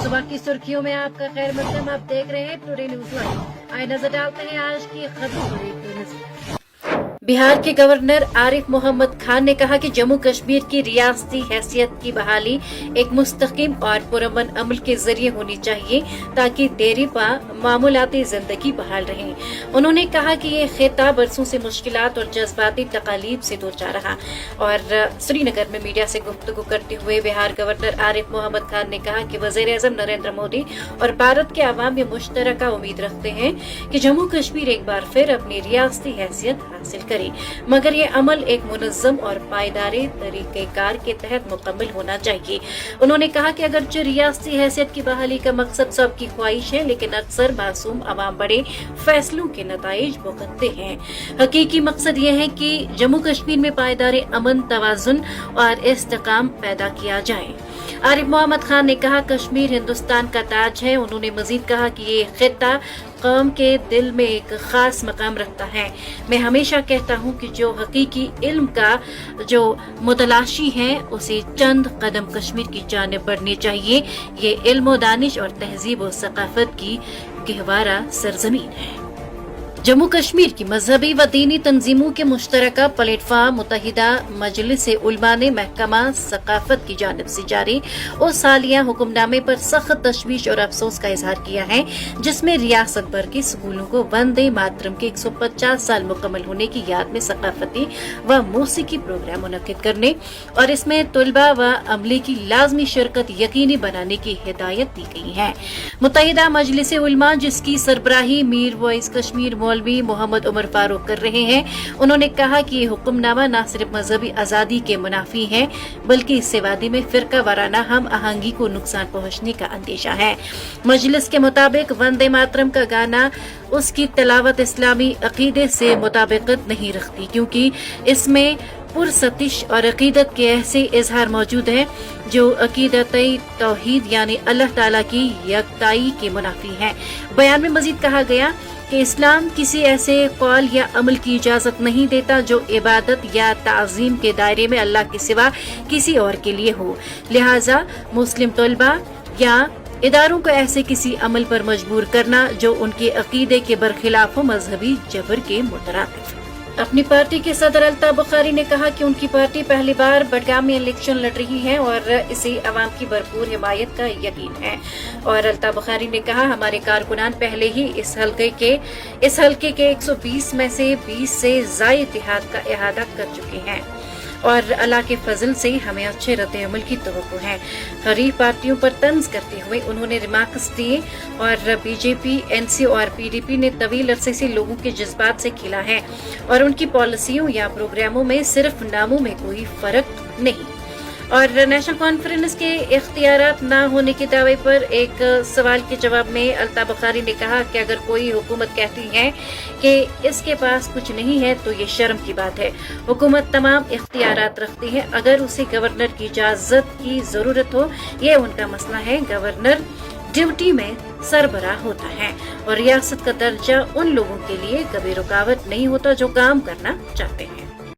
सुबह की सुर्खियों में आपका खैर मकदम। आप देख रहे हैं टुडे न्यूज लाइव। आइए नजर डालते हैं आज की खबरों। बिहार के गवर्नर आरिफ मोहम्मद खान ने कहा कि जम्मू कश्मीर की रियासती हैसियत की बहाली एक मुस्तकिम और पुरअमन अमल के जरिए होनी चाहिए ताकि देरीपा मामूलाती जिंदगी बहाल रहे। उन्होंने कहा कि ये खिता बरसों से मुश्किलात और जज्बाती तकालीब से दूर जा रहा। और श्रीनगर में मीडिया से गुफ्तगू करते हुए बिहार गवर्नर आरिफ मोहम्मद खान ने कहा कि वज़ीर-ए-आज़म नरेंद्र मोदी और भारत के अवाम ये मुश्तरका उम्मीद रखते हैं कि जम्मू कश्मीर एक बार फिर अपनी रियासती हैसियत हासिल करे, मगर ये अमल एक मुनज़्ज़म और पायदारी तरीक़ेकार के तहत मुकम्मल होना चाहिए। उन्होंने कहा कि अगरचे रियासती हैसियत की बहाली का मकसद सबकी ख्वाहिश है, लेकिन अक्सर मासूम अवाम बड़े फैसलों के नताइज भुगतते हैं। हकीकी मकसद ये है कि जम्मू कश्मीर में पायदारी अमन, तवाज़ुन और इस्तेकाम पैदा किया जाए। आरिफ मोहम्मद खान ने कहा कश्मीर हिंदुस्तान का ताज है। उन्होंने मजीद कहा कि ये खिता कौम के दिल में एक खास मकाम रखता है। मैं हमेशा कहता हूँ कि जो हकीकी इल्म का जो मुतलाशी है उसे चंद कदम कश्मीर की जानिब बढ़ने चाहिए। ये इल्म, दानिश और तहजीब और सकाफत की गहवारा सरजमीन है। जम्मू कश्मीर की मजहबी व दीनी तंजीमों के मुश्तरका प्लेटफार्म मुत्तहिदा मजलिस उलमा ने महकमा सकाफत की जानिब से जारी उस सालिया हुक्मनामे पर सख्त तशवीश और अफसोस का इजहार किया है, जिसमें रियासत भर के स्कूलों को वंदे मातरम के 150 साल मुकम्मल होने की याद में सकाफती व मौसीकी प्रोग्राम मुनक्किद करने और इसमें तुलबा व अमले की लाजमी शिरकत यकीनी बनाने की हिदायत दी गई है। मुत्तहिदा मजलिस उलमा, जिसकी सरबराही मीर वॉइस कश्मीर मौलवी मोहम्मद उमर फारूक कर रहे हैं, उन्होंने कहा कि ये हुक्मनामा न सिर्फ मजहबी आजादी के मुनाफी है, बल्कि इससे वादी में फिरका वाराना हम आहंगी को नुकसान पहुंचने का अंदेशा है। मजलिस के मुताबिक वंदे मातरम का गाना उसकी तिलावत इस्लामी अकीदे से मुताबिकत नहीं रखती, क्योंकि इसमें पुरसतिश और अकीदत के ऐसे इजहार मौजूद हैं जो अकीदत तौहीद यानी अल्लाह ताला की यकताई के मुनाफी हैं। बयान में मजीद कहा गया कि इस्लाम किसी ऐसे कौल या अमल की इजाजत नहीं देता जो इबादत या ताज़ीम के दायरे में अल्लाह के सिवा किसी और के लिए हो। लिहाजा मुस्लिम तलबा या इदारों को ऐसे किसी अमल पर मजबूर करना जो उनके अकीदे के बरखिलाफ हो, मजहबी जबर के मुतरादिफ। अपनी पार्टी के सदर अल्ताफ बुखारी ने कहा कि उनकी पार्टी पहली बार बडगाम में इलेक्शन लड़ रही है और इसे अवाम की भरपूर हिमायत का यकीन है। और अल्ताफ बुखारी ने कहा हमारे कारकुनान पहले ही इस हल्के के 120 में से 20 से ज़ायद इत्तेहाद का इहादा कर चुके हैं और अल्लाह के फजल से हमें अच्छे रद्द अमल की तवक्को है। हरीफ पार्टियों पर तंज करते हुए उन्होंने रिमार्क्स दिए और बीजेपी, एनसी और पीडीपी ने तवील अरसे से लोगों के जज्बात से खिला है और उनकी पॉलिसियों या प्रोग्रामों में सिर्फ नामों में कोई फर्क नहीं। और नेशनल कॉन्फ्रेंस के इख्तियारात न होने के दावे पर एक सवाल के जवाब में अल्ताफ बुखारी ने कहा कि अगर कोई हुकूमत कहती है कि इसके पास कुछ नहीं है तो ये शर्म की बात है। हुकूमत तमाम इख्तियारात रखती है, अगर उसे गवर्नर की इजाजत की जरूरत हो ये उनका मसला है। गवर्नर ड्यूटी में सरबराह होता है और रियासत का दर्जा उन लोगों के लिए कभी रुकावट नहीं होता जो काम करना चाहते हैं।